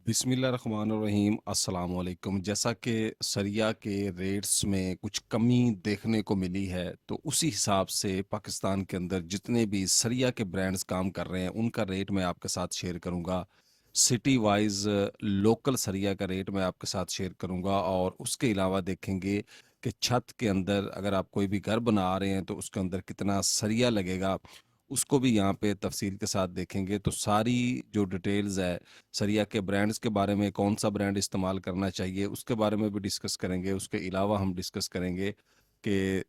बिस्मिल्लाहिर्रहमानिर्रहीम अस्सलाम वालेकुम। जैसा कि सरिया के रेट्स में कुछ कमी देखने को मिली है, तो उसी हिसाब से पाकिस्तान के अंदर जितने भी सरिया के ब्रांड्स काम कर रहे हैं उनका रेट मैं आपके साथ शेयर करूंगा। सिटी वाइज लोकल सरिया का रेट मैं आपके साथ शेयर करूंगा, और उसके अलावा देखेंगे कि छत के अंदर अगर आप कोई भी घर बना रहे हैं तो उसके अंदर कितना सरिया लगेगा, उसको भी यहाँ पे तफसील के साथ देखेंगे। तो सारी जो डिटेल्स है सरिया के ब्रांड्स के बारे में, कौन सा ब्रांड इस्तेमाल करना चाहिए उसके बारे में भी डिस्कस करेंगे। उसके अलावा हम डिस्कस करेंगे कि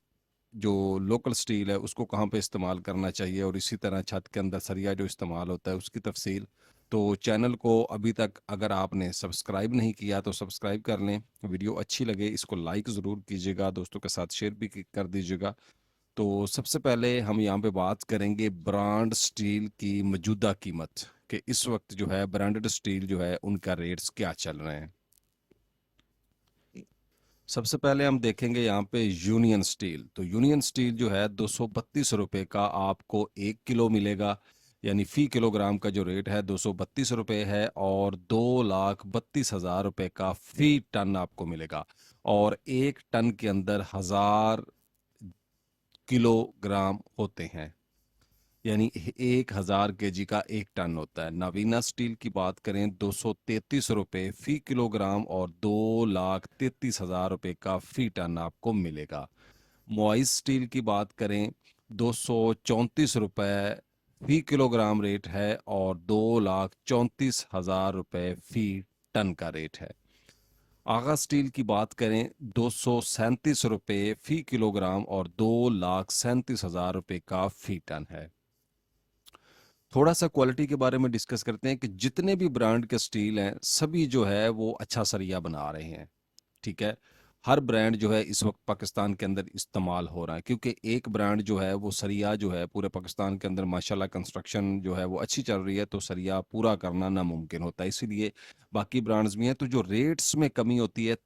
जो लोकल स्टील है उसको कहाँ पे इस्तेमाल करना चाहिए, और इसी तरह छत के अंदर सरिया जो इस्तेमाल होता है उसकी तफसील। तो चैनल को अभी तक अगर आपने सब्सक्राइब नहीं किया तो सब्सक्राइब कर लें। वीडियो अच्छी लगे इसको लाइक ज़रूर कीजिएगा, दोस्तों के साथ शेयर भी कर दीजिएगा। तो सबसे पहले हम यहाँ पे बात करेंगे ब्रांड स्टील की मौजूदा कीमत, कि इस वक्त जो है ब्रांडेड स्टील जो है उनका रेट्स क्या चल रहे हैं। सबसे पहले हम देखेंगे यहाँ पे यूनियन स्टील। तो यूनियन स्टील जो है 232 रुपये का आपको 1 किलो मिलेगा, यानी फ़ी किलोग्राम का जो रेट है 232 रुपये है, और 2,32,000 रुपये का फ़ी टन आपको मिलेगा। और 1 टन के अंदर 1,000 किलोग्राम होते हैं, यानी 1,000 kg का 1 टन होता है। नवीना स्टील की बात करें 233 रुपये फ़ी किलोग्राम, और 2,33,000 रुपये का फ़ी टन आपको मिलेगा। मोइस स्टील की बात करें 234 रुपये फ़ी किलोग्राम रेट है, और 2,34,000 रुपये फ़ी टन का रेट है। आगा स्टील की बात करें 237 रुपये फ़ी किलोग्राम, और 2,37,000 रुपये का फ़ी टन है। थोड़ा सा क्वालिटी के बारे में डिस्कस करते हैं कि जितने भी ब्रांड के स्टील हैं सभी जो है वो अच्छा सरिया बना रहे हैं। ठीक है, हर ब्रांड जो है इस वक्त पाकिस्तान के अंदर इस्तेमाल हो रहा है, क्योंकि एक ब्रांड जो है वो सरिया जो है पूरे पाकिस्तान के अंदर माशाल्लाह कंस्ट्रक्शन जो है वो अच्छी चल रही है, तो सरिया पूरा करना नामुमकिन होता है। इसीलिए बाकी ब्रांड्स भी हैं। तो जो रेट्स में कमी होती है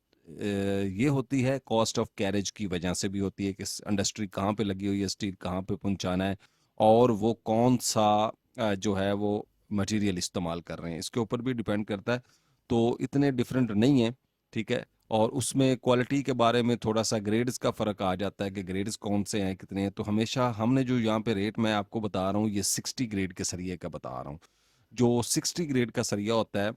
ये होती है कॉस्ट ऑफ कैरेज की वजह से भी होती है, कि इंडस्ट्री कहाँ पे लगी हुई है, स्टील कहाँ पे पहुंचाना है, और वो कौन सा जो है वो मटेरियल इस्तेमाल कर रहे हैं, इसके ऊपर भी डिपेंड करता है। तो इतने डिफरेंट नहीं है। ठीक है, और उसमें क्वालिटी के बारे में थोड़ा सा ग्रेड्स का फ़र्क आ जाता है कि ग्रेड्स कौन से हैं कितने हैं। तो हमेशा हमने जो यहाँ पे रेट मैं आपको बता रहा हूँ ये 60 ग्रेड के सरिये का बता रहा हूँ। जो 60 ग्रेड का सरिया होता है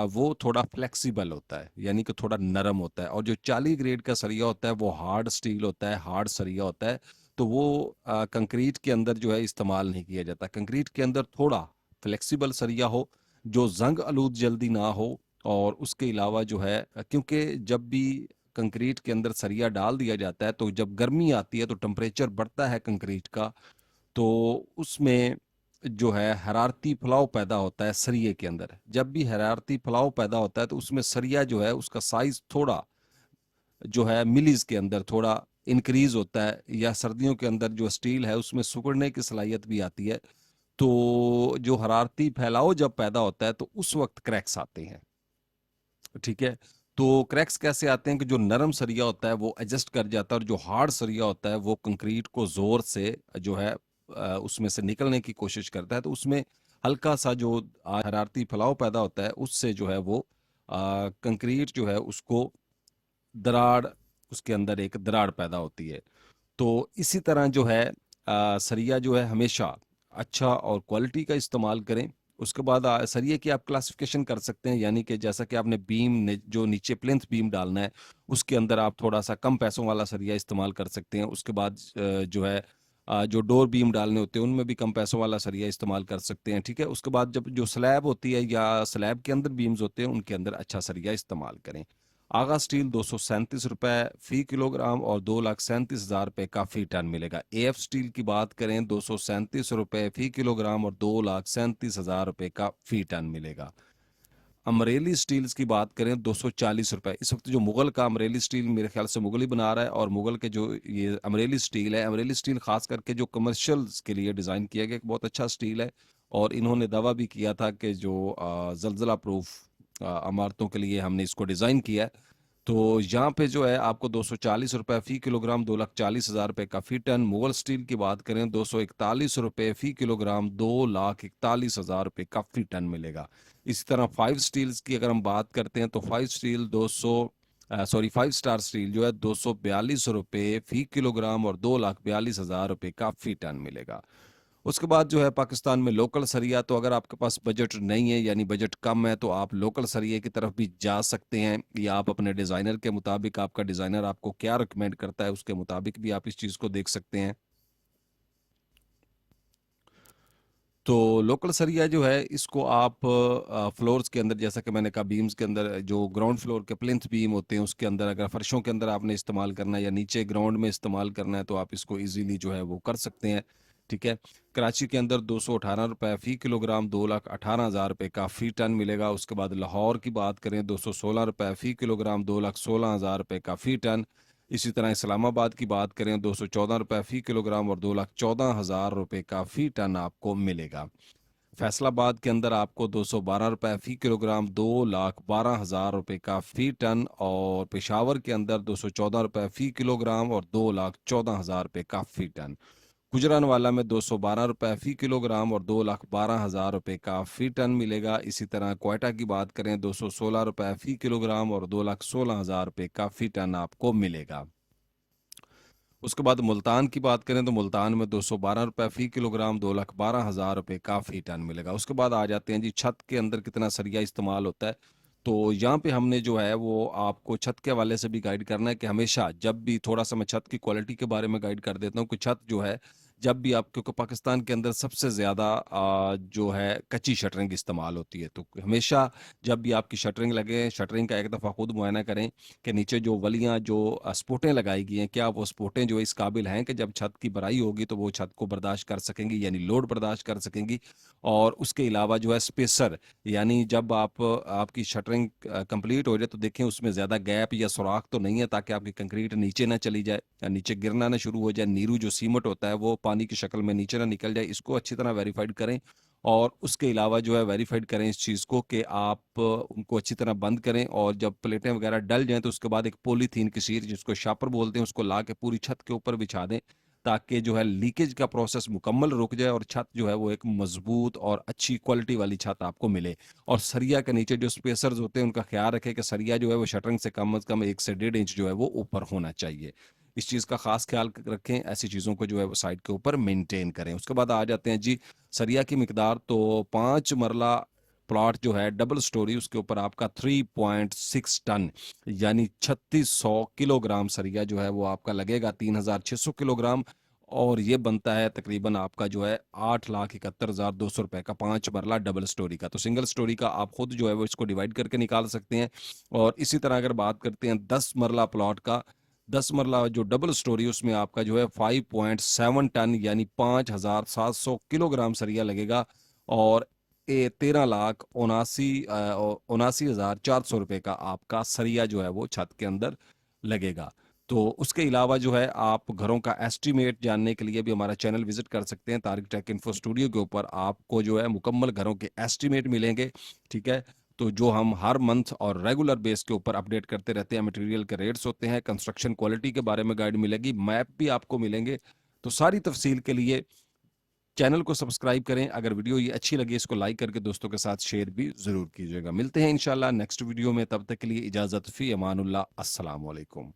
वो थोड़ा फ्लेक्सिबल होता है, यानी कि थोड़ा नरम होता है। और जो 40 ग्रेड का सरिया होता है वो हार्ड स्टील होता है, हार्ड सरिया होता है। तो वो कंक्रीट के अंदर जो है इस्तेमाल नहीं किया जाता। कंक्रीट के अंदर थोड़ा फ्लेक्सिबल सरिया हो, जो जंग आलूद जल्दी ना हो। और उसके अलावा जो है क्योंकि जब भी कंक्रीट के अंदर सरिया डाल दिया जाता है तो जब गर्मी आती है तो टेम्परेचर बढ़ता है कंक्रीट का, तो उसमें जो है हरारती फलाव पैदा होता है सरिये के अंदर। जब भी हरारती फलाव पैदा होता है तो उसमें सरिया जो है उसका साइज थोड़ा जो है मिलीज के अंदर थोड़ा इंक्रीज होता है, या सर्दियों के अंदर जो स्टील है उसमें सिकुड़ने की सलाहियत भी आती है। तो जो हरारती फैलाव जब पैदा होता है तो उस वक्त क्रैक्स आते हैं। ठीक है, तो क्रैक्स कैसे आते हैं कि जो नरम सरिया होता है वो एडजस्ट कर जाता है, और जो हार्ड सरिया होता है वो कंक्रीट को जोर से जो है उसमें से निकलने की कोशिश करता है। तो उसमें हल्का सा जो हरारती फैलाव पैदा होता है उससे जो है वो कंक्रीट जो है उसको दरार, उसके अंदर एक दरार पैदा होती है। तो इसी तरह जो है सरिया जो है हमेशा अच्छा और क्वालिटी का इस्तेमाल करें। उसके बाद सरिये की आप क्लासिफिकेशन कर सकते हैं, यानी कि जैसा कि आपने बीम जो नीचे प्लिंथ बीम डालना है उसके अंदर आप थोड़ा सा कम पैसों वाला सरिया इस्तेमाल कर सकते हैं। उसके बाद जो है जो डोर बीम डालने होते हैं उनमें भी कम पैसों वाला सरिया इस्तेमाल कर सकते हैं। ठीक है, उसके बाद जब जो स्लैब होती है या स्लैब के अंदर बीम्स होते हैं उनके अंदर अच्छा सरिया इस्तेमाल करें। आगा स्टील 237 रुपये फ़ी किलोग्राम, और 2,37,000 रुपये का फ़ी टन मिलेगा। एफ स्टील की बात करें 237 रुपये फ़ी किलोग्राम, और 2,37,000 रुपये का फ़ी टन मिलेगा। अमरेली स्टील्स की बात करें 240 रुपये। इस वक्त जो मुगल का अमरेली स्टील मेरे ख्याल से मुगल ही बना रहा है, और मुगल के जो ये अमरेली स्टील है, अमरेली स्टील खास करके जो कमर्शियल्स के लिए डिज़ाइन किया गया एक बहुत अच्छा स्टील है। और इन्होंने दावा भी किया था कि जो जलजला प्रूफ इमारतों के लिए हमने इसको डिज़ाइन किया है। तो यहाँ पे जो है आपको 240 रुपए फी किलोग्राम, 2,40,000 रुपए का फी टन। मुगल स्टील की बात करें 241 रुपए फी किलोग्राम, 2,41,000 रुपए का फी टन मिलेगा। इसी तरह फाइव स्टील्स की अगर हम बात करते हैं तो फाइव स्टील 5 स्टार स्टील जो है 242 रुपए फी किलोग्राम और 2,42,000 रुपए का फी टन मिलेगा। उसके बाद जो है पाकिस्तान में लोकल सरिया, तो अगर आपके पास बजट नहीं है यानी बजट कम है तो आप लोकल सरिये की तरफ भी जा सकते हैं, या आप अपने डिज़ाइनर के मुताबिक, आपका डिज़ाइनर आपको क्या रिकमेंड करता है उसके मुताबिक भी आप इस चीज़ को देख सकते हैं। तो लोकल सरिया जो है इसको आप फ्लोर्स के अंदर, जैसा कि मैंने कहा बीम्स के अंदर, जो ग्राउंड फ्लोर के प्लिंथ बीम होते हैं उसके अंदर, अगर फर्शों के अंदर आपने इस्तेमाल करना है या नीचे ग्राउंड में इस्तेमाल करना है तो आप इसको इजीली जो है वो कर सकते हैं। ठीक है। कराची के अंदर 218 रुपये फी किलोग्राम, 2,18,000 रुपये का फी टन मिलेगा। उसके बाद लाहौर की बात करें 216 रुपये फी किलोग्राम, 2,16,000 रुपये का फी टन। इसी तरह इस्लामाबाद की बात करें 214 रुपये फी किलोग्राम और 2,14,000 रुपये का फी टन आपको मिलेगा। फैसलाबाद के अंदर आपको 212 रुपये फी किलोग्राम, 2,12,000 रुपये का फी टन। और पेशावर के अंदर 214 रुपये फी किलोग्राम और 2,14,000 रुपये का फी टन। गुजरानवाला में 212 रुपये फी किलोग्राम और 2,12,000 रुपये का फी टन मिलेगा। इसी तरह क्वेटा की बात करें 216 रुपये फी किलोग्राम और 2,16,000 रुपये का फी टन आपको मिलेगा। उसके बाद मुल्तान की बात करें तो मुल्तान में 212 रुपये फी किलोग्राम, 2,12,000 रुपये का फी टन मिलेगा। उसके बाद आ जाते हैं जी छत के अंदर कितना सरिया इस्तेमाल होता है। तो यहाँ पे हमने जो है वो आपको छत के हवाले से भी गाइड करना है कि हमेशा जब भी, थोड़ा सा मैं छत की क्वालिटी के बारे में गाइड कर देता हूँ कि छत जो है जब भी आप, क्योंकि पाकिस्तान के अंदर सबसे ज़्यादा जो है कच्ची शटरिंग इस्तेमाल होती है, तो हमेशा जब भी आपकी शटरिंग लगे, शटरिंग का एक दफ़ा खुद मुआयना करें कि नीचे जो वलियां, जो स्पोर्टें लगाई गई हैं, क्या वो स्पोर्टें जो इस काबिल हैं कि जब छत की भराई होगी तो वो छत को बर्दाश्त कर सकेंगी, यानी लोड बर्दाश्त कर सकेंगी। और उसके अलावा जो है स्पेसर, यानी जब आपकी शटरिंग कंप्लीट हो जाए तो देखें उसमें ज़्यादा गैप या सुराख तो नहीं है, ताकि आपकी कंक्रीट नीचे ना चली जाए या नीचे गिरना ना शुरू हो जाए, नीरू जो सीमेंट होता है वो पानी की शक्ल में नीचे ना निकल जाए। इसको अच्छी तरह वेरीफाइड करें। और उसके अलावा जो है वेरीफाइड करें इस चीज़ को कि आप उनको अच्छी तरह बंद करें, और जब प्लेटें वगैरह डल जाएं तो उसके बाद एक पॉलीथीन की शीट, जिसको शापर बोलते हैं, उसको ला के पूरी छत के ऊपर बिछा दें, ताकि जो है लीकेज का प्रोसेस मुकम्मल रुक जाए और छत जो है वो एक मजबूत और अच्छी क्वालिटी वाली छत आपको मिले। और सरिया के नीचे जो स्पेसर्स होते हैं उनका ख्याल रखें कि सरिया जो है वो शटरिंग से कम अज़ कम 1 से 1.5 इंच जो है वो ऊपर होना चाहिए। इस चीज़ का खास ख्याल रखें, ऐसी चीज़ों को जो है वो साइड के ऊपर मेंटेन करें। उसके बाद आ जाते हैं जी सरिया की मिकदार। तो 5 मरला प्लॉट जो है डबल स्टोरी, उसके ऊपर आपका 3.6 टन यानी 3600 किलोग्राम सरिया जो है वो आपका लगेगा, 3,600 किलोग्राम। और ये बनता है तकरीबन आपका जो है 8,71,200 रुपए का 5 मरला डबल स्टोरी का। तो सिंगल स्टोरी का आप खुद जो है वो इसको डिवाइड करके निकाल सकते हैं। और इसी तरह अगर बात करते हैं 10 मरला प्लॉट का, 10 मरला जो डबल स्टोरी, उसमें आपका जो है 5.7 टन यानी 5,700 किलोग्राम सरिया लगेगा। और 13,79,400 रुपये का आपका सरिया जो है वो छत के अंदर लगेगा। तो उसके अलावा जो है आप घरों का एस्टीमेट जानने के लिए भी हमारा चैनल विजिट कर सकते हैं। तारिक टेक इन्फो स्टूडियो के ऊपर आपको जो है मुकम्मल घरों के एस्टीमेट मिलेंगे। ठीक है। तो जो हम हर मंथ और रेगुलर बेस के ऊपर अपडेट करते रहते हैं, मटेरियल के रेट्स होते हैं, कंस्ट्रक्शन क्वालिटी के बारे में गाइड मिलेगी, मैप भी आपको मिलेंगे। तो सारी तफसील के लिए चैनल को सब्सक्राइब करें। अगर वीडियो ये अच्छी लगी इसको लाइक करके दोस्तों के साथ शेयर भी ज़रूर कीजिएगा। मिलते हैं इंशाल्लाह नेक्स्ट वीडियो में, तब तक के लिए इजाज़त, फ़ी अमानुल्लाह, अस्सलाम वालेकुम।